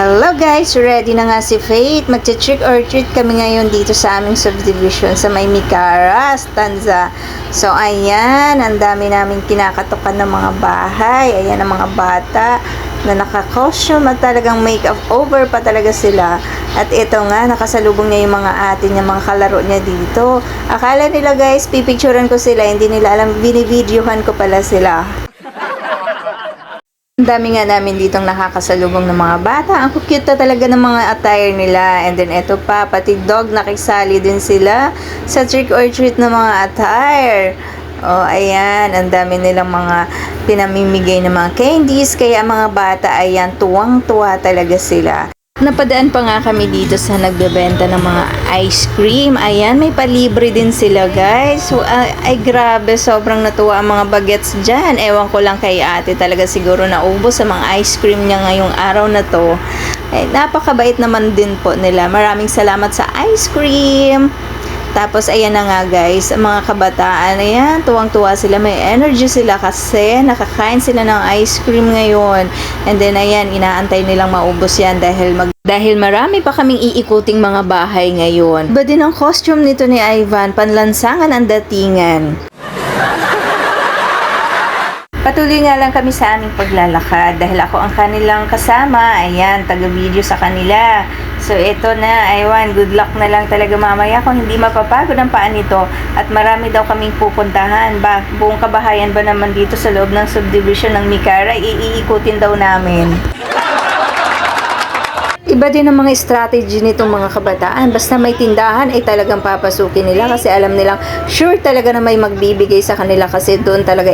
Hello guys! Ready na nga si Faith. Magche-trick or treat kami ngayon dito sa aming subdivision sa may Micaras, Tanza. So ayan, ang dami namin kinakatukan ng mga bahay. Ayan ang mga bata na naka-costume at talagang make-up over pa talaga sila. At ito nga, nakasalubong niya yung mga ate niya, mga kalaro niya dito. Akala nila guys, pipicturean ko sila. Hindi nila alam, binivideohan ko pala sila. Ang dami nga namin ditong nakakasalubong ng mga bata. Ang cute na talaga ng mga attire nila. And then eto pa, pati dog nakisali din sila sa trick or treat ng mga attire. Oh, ayan, ang dami nilang mga pinamimigay ng mga candies. Kaya ang mga bata, ayan, tuwang-tuwa talaga sila. Napadaan pa nga kami dito sa nagbebenta ng mga ice cream. Ayan, may palibre din sila guys. So, ay grabe, sobrang natuwa ang mga bagets dyan. Ewan ko lang kay ate, talaga siguro naubos sa mga ice cream niya ngayong araw na to. Ay, napakabait naman din po nila. Maraming salamat sa ice cream. Tapos, ayan na nga guys, mga kabataan, ayan, tuwang-tuwa sila, may energy sila kasi nakakain sila ng ice cream ngayon. And then, ayan, inaantay nilang maubos yan dahil marami pa kaming iikuting mga bahay ngayon. Iba din ang costume nito ni Ivan, panlansangan ang datingan. Patuloy nga lang kami sa aming paglalakad dahil ako ang kanilang kasama. Ayan, taga-video sa kanila. So, ito na, Iwan, good luck na lang talaga mamaya kung hindi mapapagod ang paa nito. At marami daw kaming pupuntahan. Buong kabahayan ba naman dito sa loob ng subdivision ng Micara, iikutin daw namin. Iba din ang mga strategy nitong mga kabataan. Basta may tindahan ay talagang papasukin nila kasi alam nilang sure talaga na may magbibigay sa kanila kasi doon talaga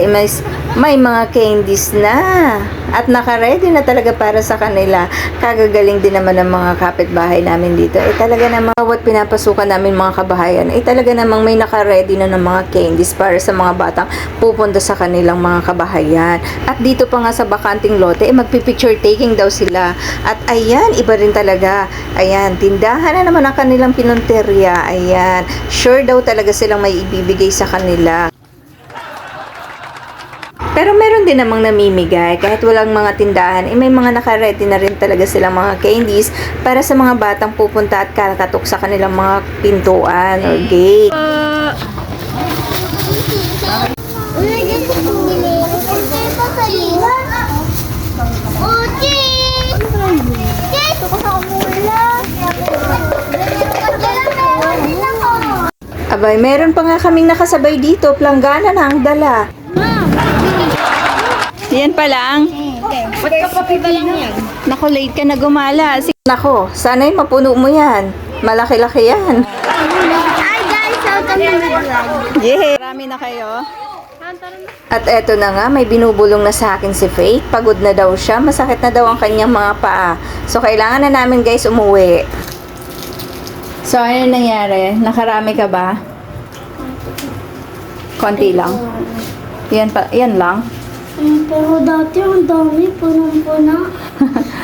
may mga candies na at naka-ready na talaga para sa kanila. Kagagaling din naman ng mga kapitbahay namin dito. Talaga namang bawat pinapasukan namin mga kabahayan talaga namang may naka-ready na ng mga candies para sa mga batang pupunta sa kanilang mga kabahayan. At dito pa nga sa bakanting lote magpipicture taking daw sila. At ayan, iba rin talaga. Ayan, tindahan na naman ang kanilang pinunterya. Ayan, sure daw talaga silang may ibibigay sa kanila. Pero meron din namang namimigay kahit walang mga tindahan, may mga naka-ready na rin talaga silang mga candies para sa mga batang pupunta at kakatok sa kanilang mga pintuan or gate. Abay, meron pa nga kaming nakasabay dito, planggana na ang dala. Yan pa lang. Ba't kapatid lang yan? Naku, late ka na gumala. Nako, sana'y mapuno mo yan. Malaki-laki yan. Hi guys, welcome to my vlog. Yeah! Marami na kayo. At eto na nga, may binubulong na sa akin si Faith. Pagod na daw siya. Masakit na daw ang kanyang mga paa. So, kailangan na namin guys umuwi. So, ano nangyari? Nakarami ka ba? Konti lang. Yan lang. Pero dati ang dami, punong-puno.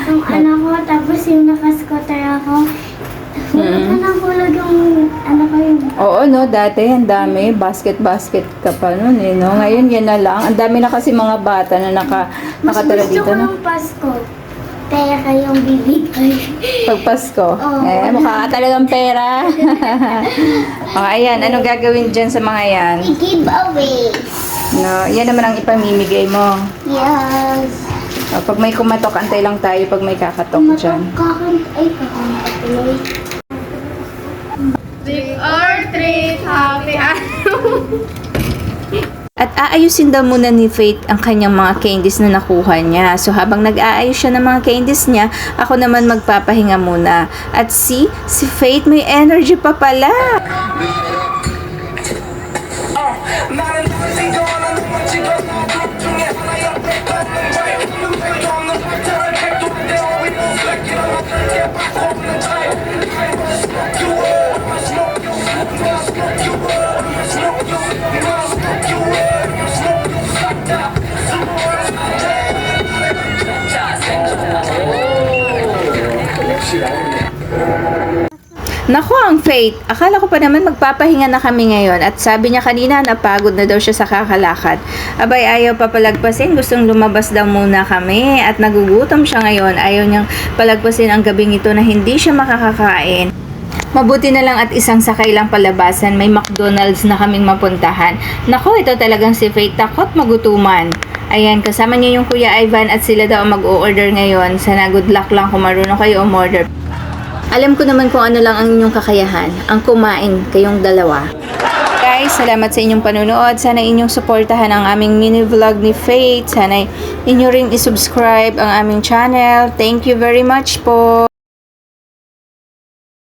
Yung anak ko, tapos yung nakaskoter ako. Nahulog yung anak ko yung... Oo, no, dati ang dami. Basket ka pa nun, eh, no? Ngayon, yan na lang. Ang dami na kasi mga bata na nakatala dito, Mas gusto ko no? ng Pasko. Pera yung bibigay. Pag Pasko. Oo. Mukha ka talagang pera. Ayan, anong gagawin dyan sa mga yan? I-giveaway. No, yan naman ang ipamimigay mo. Yes. Pag may kumatok, antay lang tayo pag may kakatok dyan. Kakanta tuloy. Trick or treat, happy At aayusin daw muna ni Faith ang kanyang mga candies na nakuha niya. So habang nag-aayos siya ng mga candies niya, ako naman magpapahinga muna. At si Faith may energy pa pala. Naku, ang Faith. Akala ko pa naman magpapahinga na kami ngayon at sabi niya kanina napagod na daw siya sa kakalakad. Abay, ayaw pa palagpasin. Gustong lumabas daw muna kami at nagugutom siya ngayon. Ayaw niyang palagpasin ang gabing ito na hindi siya makakakain. Mabuti na lang at isang sakay lang palabasan. May McDonald's na kaming mapuntahan. Naku, ito talagang si Faith. Takot magutuman. Ayan, kasama niya yung Kuya Ivan at sila daw mag-o-order ngayon. Sana good luck lang kung marunong kayo umorder. Alam ko naman kung ano lang ang inyong kakayahan. Ang kumain kayong dalawa. Guys, salamat sa inyong panunood. Sana inyong suportahan ang aming mini vlog ni Faith. Sana inyo ring isubscribe ang aming channel. Thank you very much po.